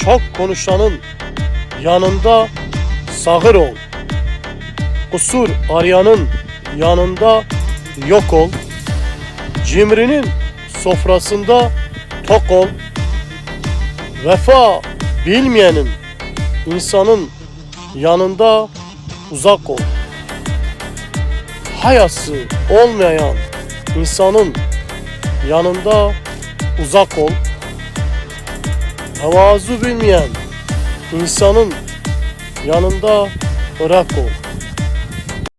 Çok konuşanın yanında sağır ol. Kusur arayanın yanında yok ol. Cimrinin sofrasında tok ol. Vefa bilmeyenin insanın yanında uzak ol. Hayası olmayan insanın yanında uzak ol. Tevazu bilmeyen insanın yanında ırak ol.